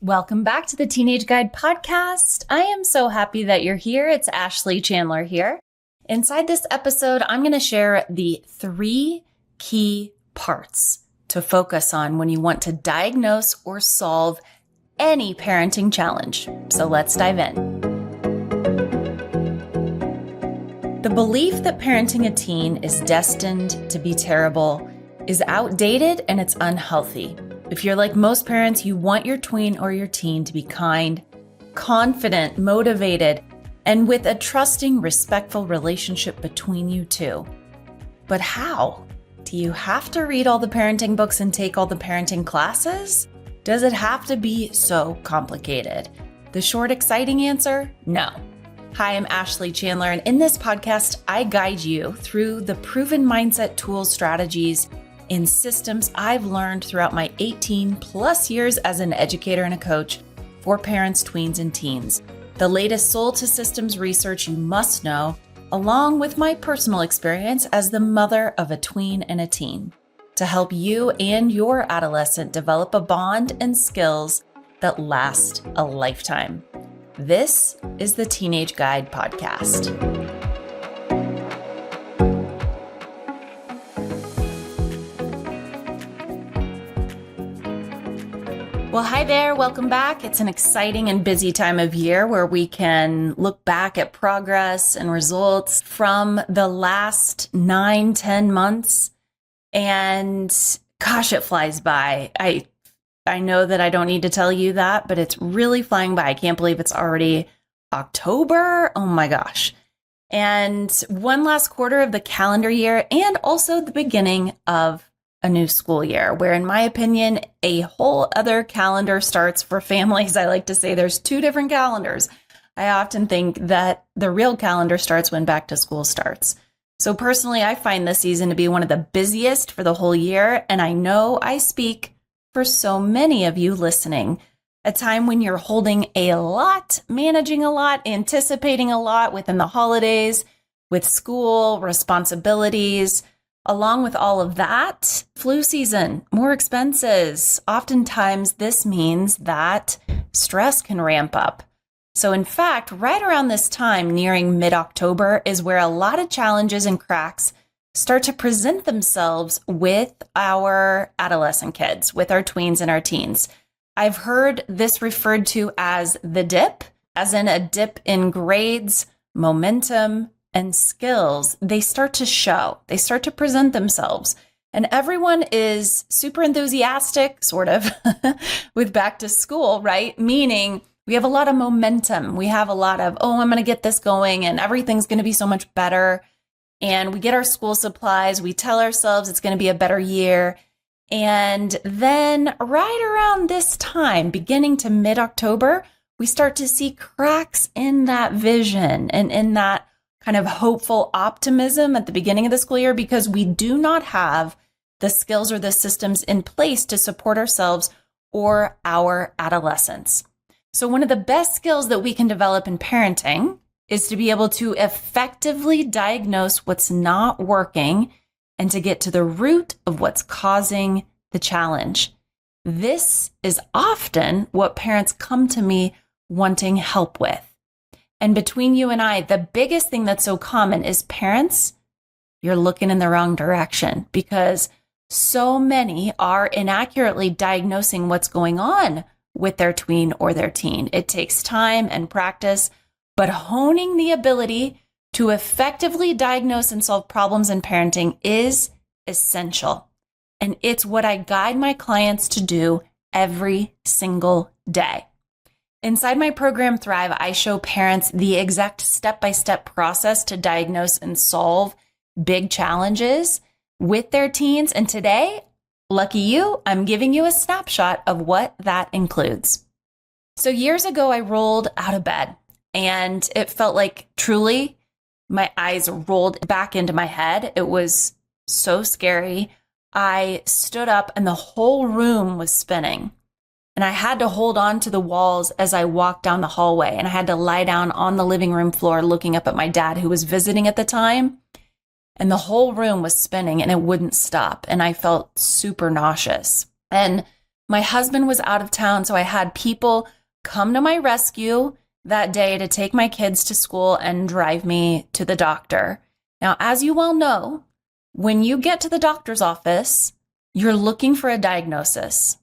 Welcome back to the Teenage Guide podcast. I am so happy that you're here. It's Ashley Chandler here. Inside this episode, I'm going to share the 3 key parts to focus on when you want to diagnose or solve any parenting challenge. So let's dive in. The belief that parenting a teen is destined to be terrible is outdated and it's unhealthy. If you're like most parents, you want your tween or your teen to be kind, confident, motivated, and with a trusting, respectful relationship between you two. But how? Do you have to read all the parenting books and take all the parenting classes? Does it have to be so complicated? The short, exciting answer? No. Hi, I'm Ashley Chandler, and in this podcast, I guide you through the proven mindset tools, strategies, and systems I've learned throughout my 18 plus years as an educator and a coach for parents, tweens, and teens. The latest soul to systems research you must know, along with my personal experience as the mother of a tween and a teen, to help you and your adolescent develop a bond and skills that last a lifetime. This is the Teenage Guide podcast. Well, hi there. Welcome back. It's an exciting and busy time of year where we can look back at progress and results from the last 9-10 months. And gosh, it flies by. I know that I don't need to tell you that, but it's really flying by. I can't believe it's already October. Oh my gosh. And one last quarter of the calendar year and also the beginning of a new school year, where in my opinion, a whole other calendar starts for families. I like to say there's 2 different calendars. I often think that the real calendar starts when back to school starts. So personally, I find this season to be one of the busiest for the whole year. And I know I speak for so many of you listening, a time when you're holding a lot, managing a lot, anticipating a lot within the holidays, with school, responsibilities. Along with all of that, flu season, more expenses. Oftentimes, this means that stress can ramp up. So in fact, right around this time, nearing mid-October, is where a lot of challenges and cracks start to present themselves with our adolescent kids, with our tweens and our teens. I've heard this referred to as the dip, as in a dip in grades, momentum, and skills. They start to show, they start to present themselves. And everyone is super enthusiastic, sort of, with back to school, right? Meaning we have a lot of momentum. We have a lot of, I'm going to get this going and everything's going to be so much better. And we get our school supplies. We tell ourselves it's going to be a better year. And then right around this time, beginning to mid-October, we start to see cracks in that vision and in that kind of hopeful optimism at the beginning of the school year, because we do not have the skills or the systems in place to support ourselves or our adolescents. So one of the best skills that we can develop in parenting is to be able to effectively diagnose what's not working and to get to the root of what's causing the challenge. This is often what parents come to me wanting help with. And between you and I, the biggest thing that's so common is parents, you're looking in the wrong direction, because so many are inaccurately diagnosing what's going on with their tween or their teen. It takes time and practice, but honing the ability to effectively diagnose and solve problems in parenting is essential. And it's what I guide my clients to do every single day. Inside my program, Thrive, I show parents the exact step-by-step process to diagnose and solve big challenges with their teens. And today, lucky you, I'm giving you a snapshot of what that includes. So years ago, I rolled out of bed and it felt like truly my eyes rolled back into my head. It was so scary. I stood up and the whole room was spinning. And I had to hold on to the walls as I walked down the hallway. And I had to lie down on the living room floor looking up at my dad, who was visiting at the time. And the whole room was spinning and it wouldn't stop. And I felt super nauseous. And My husband was out of town, so I had people come to my rescue that day to take my kids to school and drive me to the doctor. Now, as you well know, when you get to the doctor's office, you're looking for a diagnosis.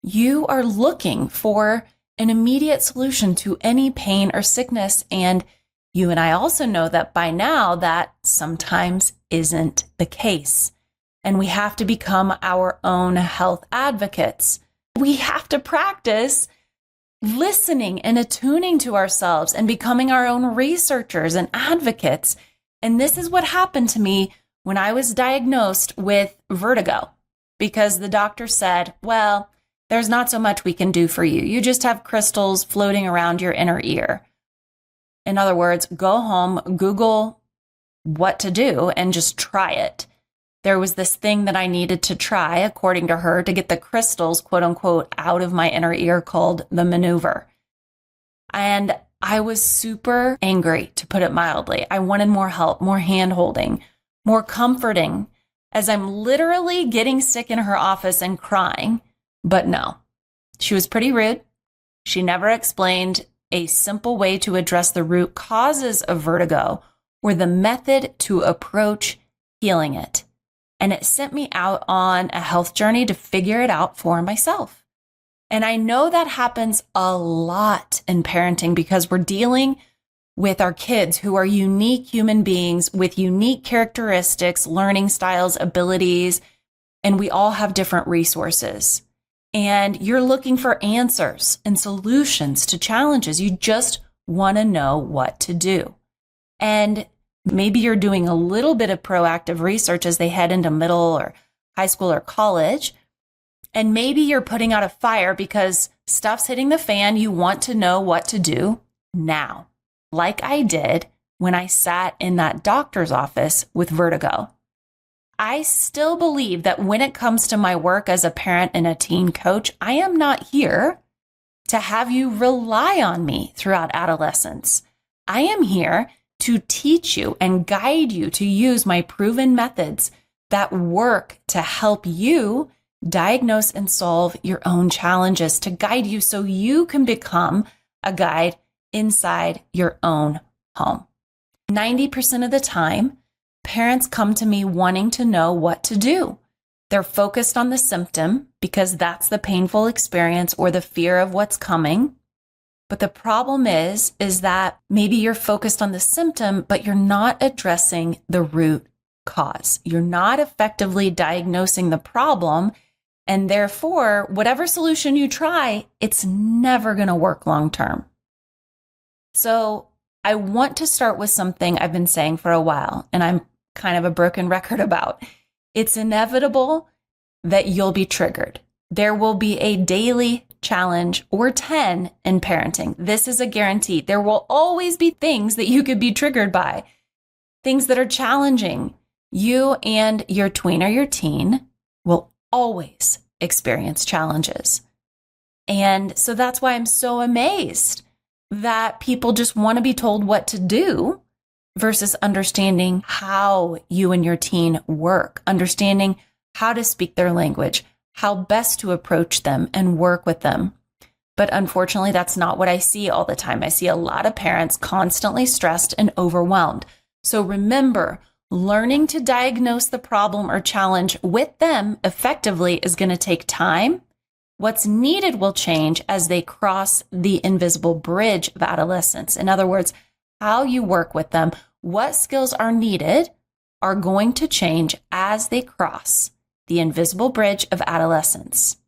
You are looking for an immediate solution to any pain or sickness. And you and I also know that by now that sometimes isn't the case. And we have to become our own health advocates. We have to practice listening and attuning to ourselves and becoming our own researchers and advocates. And this is what happened to me when I was diagnosed with vertigo, because the doctor said, well, there's not so much we can do for you. You just have crystals floating around your inner ear. In other words, go home, Google what to do, and just try it. There was this thing that I needed to try, according to her, to get the crystals, quote unquote, out of my inner ear, called the maneuver. And I was super angry, to put it mildly. I wanted more help, more hand-holding, more comforting, as I'm literally getting sick in her office and crying. But no, she was pretty rude. She never explained a simple way to address the root causes of vertigo or the method to approach healing it. And it sent me out on a health journey to figure it out for myself. And I know that happens a lot in parenting because we're dealing with our kids who are unique human beings with unique characteristics, learning styles, abilities, and we all have different resources. And you're looking for answers and solutions to challenges. You just want to know what to do. And maybe you're doing a little bit of proactive research as they head into middle or high school or college. And maybe you're putting out a fire because stuff's hitting the fan. You want to know what to do now, like I did when I sat in that doctor's office with vertigo. I still believe that when it comes to my work as a parent and a teen coach, I am not here to have you rely on me throughout adolescence. I am here to teach you and guide you to use my proven methods that work to help you diagnose and solve your own challenges, to guide you so you can become a guide inside your own home. 90% of the time, parents come to me wanting to know what to do. They're focused on the symptom because that's the painful experience or the fear of what's coming. But the problem is that maybe you're focused on the symptom, but you're not addressing the root cause. You're not effectively diagnosing the problem. And therefore, whatever solution you try, it's never going to work long term. So I want to start with something I've been saying for a while, and I'm kind of a broken record about. It's inevitable that you'll be triggered. There will be a daily challenge or 10 in parenting. This is a guarantee. There will always be things that you could be triggered by, things that are challenging. You and your tween or your teen will always experience challenges. And so that's why I'm so amazed that people just want to be told what to do versus understanding how you and your teen work, understanding how to speak their language, how best to approach them and work with them. But unfortunately, that's not what I see all the time. I see a lot of parents constantly stressed and overwhelmed. So remember, learning to diagnose the problem or challenge with them effectively is going to take time. What's needed will change as they cross the invisible bridge of adolescence. In other words, how you work with them, what skills are needed are going to change as they cross the invisible bridge of adolescence.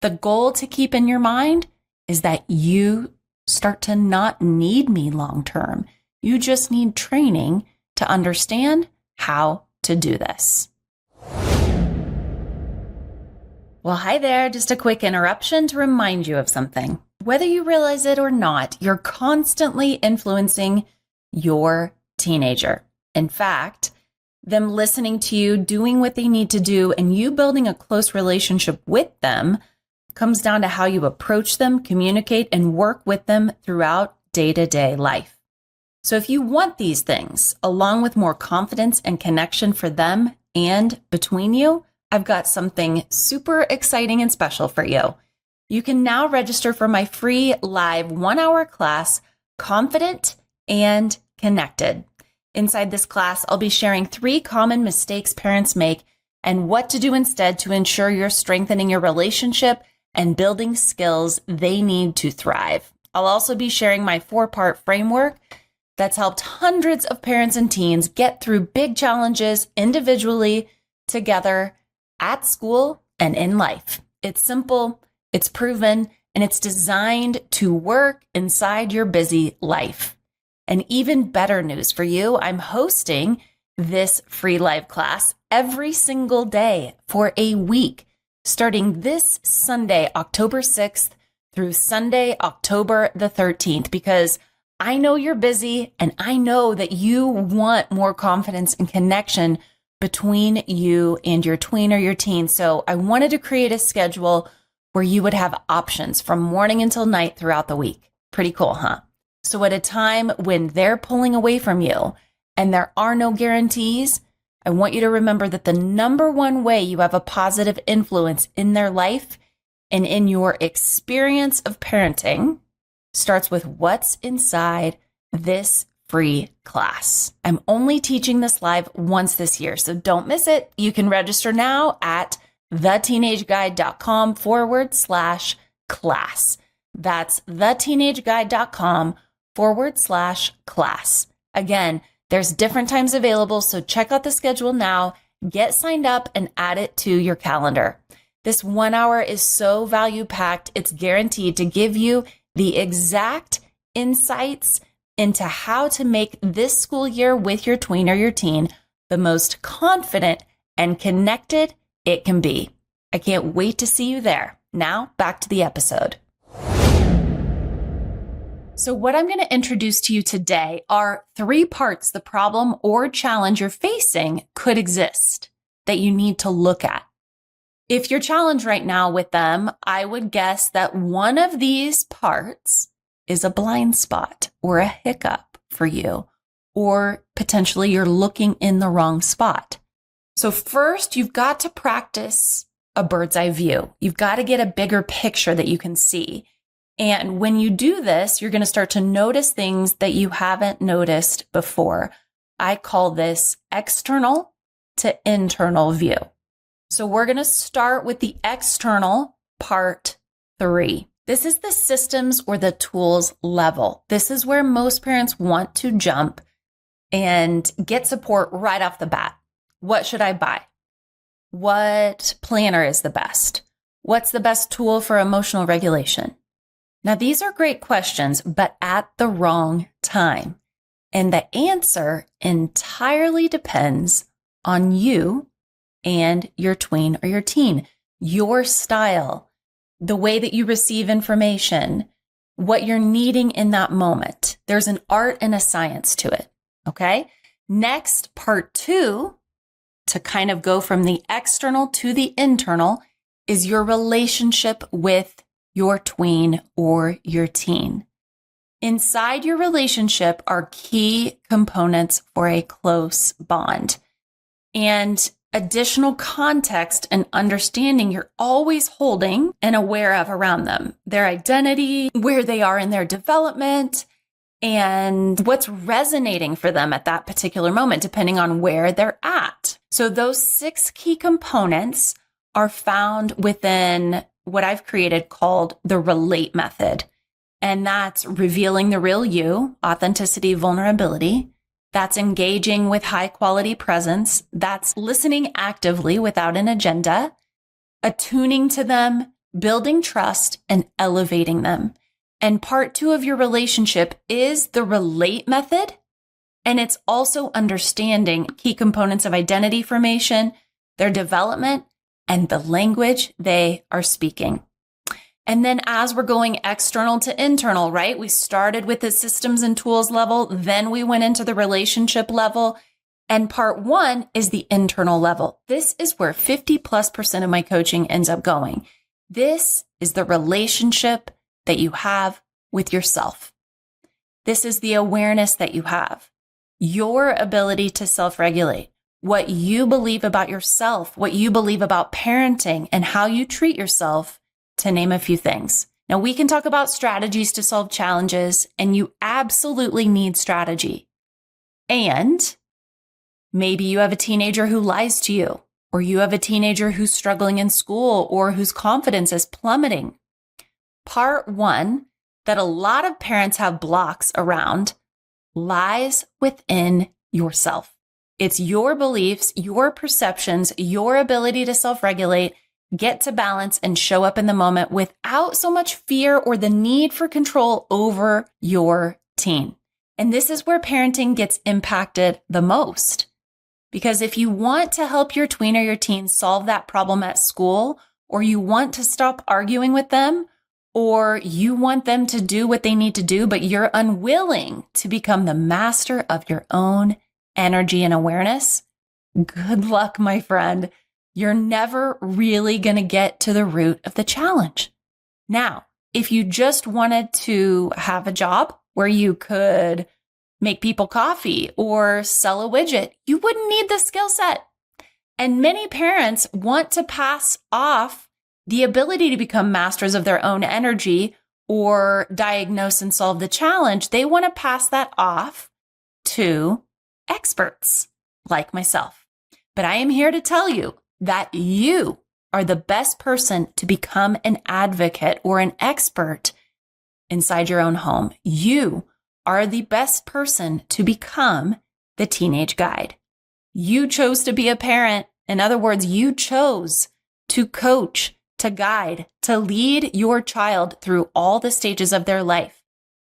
The goal to keep in your mind is that you start to not need me long term. You just need training to understand how to do this. Well, hi there. Just a quick interruption to remind you of something. Whether you realize it or not, you're constantly influencing your teenager. In fact, them listening to you, doing what they need to do, and you building a close relationship with them comes down to how you approach them, communicate, and work with them throughout day-to-day life. So if you want these things, along with more confidence and connection for them and between you, I've got something super exciting and special for you. You can now register for my free live 1-hour class, Confident and Connected. Inside this class, I'll be sharing 3 common mistakes parents make and what to do instead to ensure you're strengthening your relationship and building skills they need to thrive. I'll also be sharing my 4-part framework that's helped hundreds of parents and teens get through big challenges individually, together, at school, and in life. It's simple, it's proven, and it's designed to work inside your busy life. And even better news for you, I'm hosting this free live class every single day for a week, starting this Sunday, October 6th through Sunday, October the 13th, because I know you're busy and I know that you want more confidence and connection between you and your tween or your teen. So I wanted to create a schedule where you would have options from morning until night throughout the week. Pretty cool, huh? So at a time when they're pulling away from you and there are no guarantees, I want you to remember that the number one way you have a positive influence in their life and in your experience of parenting starts with what's inside this free class. I'm only teaching this live once this year, so don't miss it. You can register now at theteenageguide.com/class. That's theteenageguide.com/class. Again, there's different times available, so check out the schedule now, get signed up, and add it to your calendar. This 1 hour is so value-packed, it's guaranteed to give you the exact insights into how to make this school year with your tween or your teen the most confident and connected it can be. I can't wait to see you there. Now, back to the episode. So what I'm going to introduce to you today are 3 parts the problem or challenge you're facing could exist that you need to look at. If you're challenged right now with them, I would guess that one of these parts is a blind spot or a hiccup for you, or potentially you're looking in the wrong spot. So first, you've got to practice a bird's eye view. You've got to get a bigger picture that you can see. And when you do this, you're going to start to notice things that you haven't noticed before. I call this external to internal view. So we're going to start with the external part 3. This is the systems or the tools level. This is where most parents want to jump and get support right off the bat. What should I buy? What planner is the best? What's the best tool for emotional regulation? Now, these are great questions, but at the wrong time. And the answer entirely depends on you and your tween or your teen, your style, the way that you receive information, what you're needing in that moment. There's an art and a science to it. Okay. Next, part 2, to kind of go from the external to the internal, is your relationship with your tween or your teen. Inside your relationship are key components for a close bond. And additional context and understanding you're always holding and aware of around them. Their identity, where they are in their development, and what's resonating for them at that particular moment, depending on where they're at. So those 6 key components are found within what I've created called the RELATE method. And that's revealing the real you, authenticity, vulnerability. That's engaging with high quality presence. That's listening actively without an agenda, attuning to them, building trust, and elevating them. And part 2 of your relationship is the RELATE method. And it's also understanding key components of identity formation, their development, and the language they are speaking. And then as we're going external to internal, right? We started with the systems and tools level, then we went into the relationship level. And part 1 is the internal level. This is where 50+% of my coaching ends up going. This is the relationship that you have with yourself. This is the awareness that you have, your ability to self-regulate, what you believe about yourself, what you believe about parenting, and how you treat yourself, to name a few things. Now, we can talk about strategies to solve challenges, and you absolutely need strategy. And maybe you have a teenager who lies to you, or you have a teenager who's struggling in school or whose confidence is plummeting. Part one, that a lot of parents have blocks around, lies within yourself. It's your beliefs, your perceptions, your ability to self-regulate, get to balance, and show up in the moment without so much fear or the need for control over your teen. And this is where parenting gets impacted the most. Because if you want to help your tween or your teen solve that problem at school, or you want to stop arguing with them, or you want them to do what they need to do, but you're unwilling to become the master of your own energy and awareness, good luck, my friend. You're never really going to get to the root of the challenge. Now, if you just wanted to have a job where you could make people coffee or sell a widget, you wouldn't need the skill set. And many parents want to pass off the ability to become masters of their own energy or diagnose and solve the challenge. They want to pass that off to experts like myself. But I am here to tell you that you are the best person to become an advocate or an expert inside your own home. You are the best person to become the teenage guide. You chose to be a parent. In other words, you chose to coach, to guide, to lead your child through all the stages of their life.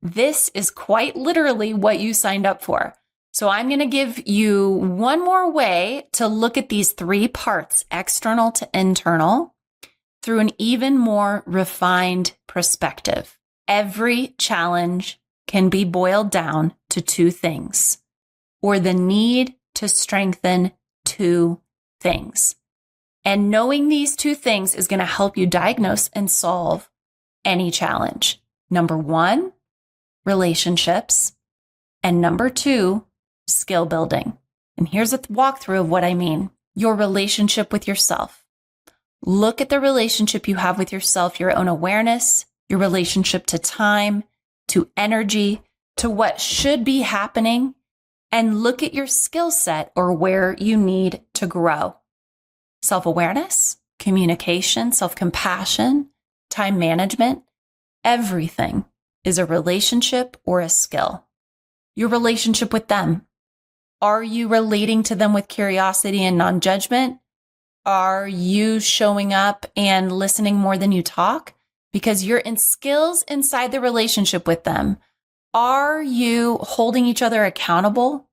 This is quite literally what you signed up for. So I'm going to give you one more way to look at these three parts, external to internal, through an even more refined perspective. Every challenge can be boiled down to two things, or the need to strengthen two things. And knowing these two things is going to help you diagnose and solve any challenge. Number one, relationships. And number two, skill building. And here's a walkthrough of what I mean. Your relationship with yourself. Look at the relationship you have with yourself, your own awareness, your relationship to time, to energy, to what should be happening, and look at your skill set or where you need to grow. Self-awareness, communication, self-compassion, time management, everything is a relationship or a skill. Your relationship with them. Are you relating to them with curiosity and non-judgment? Are you showing up and listening more than you talk? Because you're in skills inside the relationship with them. Are you holding each other accountable?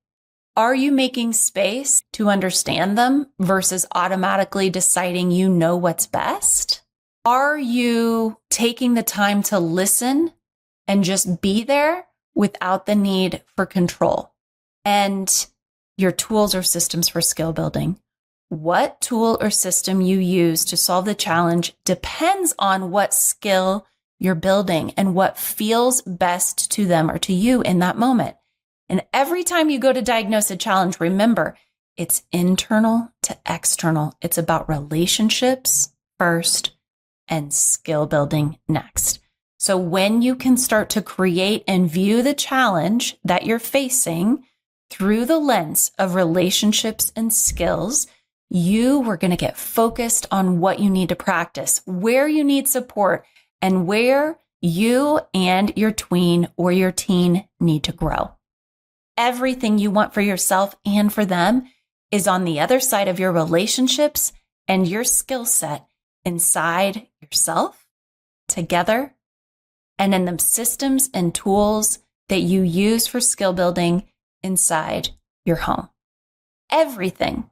Are you making space to understand them versus automatically deciding you know what's best? Are you taking the time to listen and just be there without the need for control? And your tools or systems for skill building. What tool or system you use to solve the challenge depends on what skill you're building and what feels best to them or to you in that moment. And every time you go to diagnose a challenge, remember, it's internal to external. It's about relationships first and skill building next. So when you can start to create and view the challenge that you're facing through the lens of relationships and skills, you are going to get focused on what you need to practice, where you need support, and where you and your tween or your teen need to grow. Everything you want for yourself and for them is on the other side of your relationships and your skill set inside yourself, together, and in the systems and tools that you use for skill building inside your home. Everything.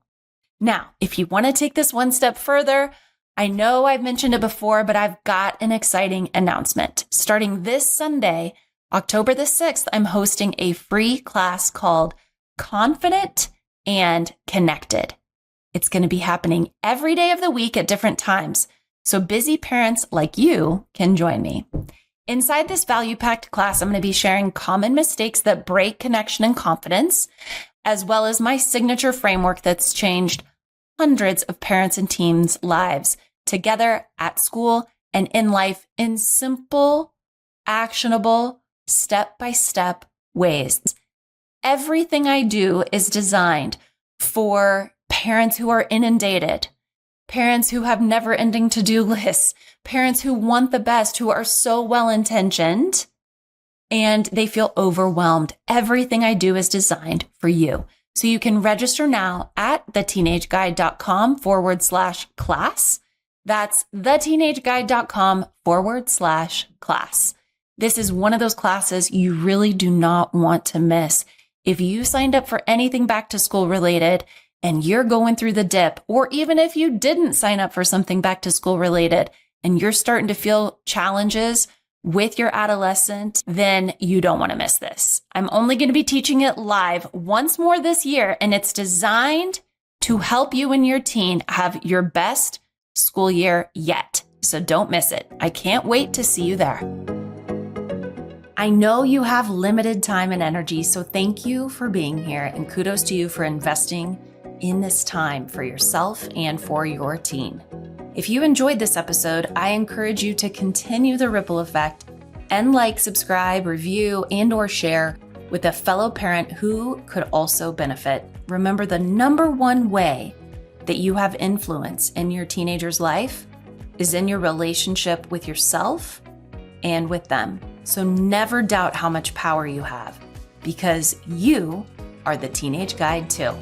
Now, if you want to take this one step further, I know I've mentioned it before, but I've got an exciting announcement. Starting this Sunday, October the 6th, I'm hosting a free class called Confident and Connected. It's going to be happening every day of the week at different times, so busy parents like you can join me. Inside this value-packed class, I'm going to be sharing common mistakes that break connection and confidence. as well as my signature framework that's changed hundreds of parents and teens' lives together at school and in life in simple, actionable, step-by-step ways. Everything I do is designed for parents who are inundated, parents who have never-ending to-do lists, parents who want the best, who are so well-intentioned, and they feel overwhelmed. Everything I do is designed for you. So you can register now at theteenageguide.com/class. That's theteenageguide.com/class. This is one of those classes you really do not want to miss. If you signed up for anything back to school related and you're going through the dip, or even if you didn't sign up for something back to school related and you're starting to feel challenges with your adolescent, then you don't want to miss this. I'm only going to be teaching it live once more this year, and it's designed to help you and your teen have your best school year yet. So don't miss it. I can't wait to see you there. I know you have limited time and energy, so thank you for being here, and kudos to you for investing in this time for yourself and for your teen. If you enjoyed this episode, I encourage you to continue the ripple effect and subscribe, review, and/or share with a fellow parent who could also benefit. Remember, the number one way that you have influence in your teenager's life is in your relationship with yourself and with them. So never doubt how much power you have, because you are the teenage guide too.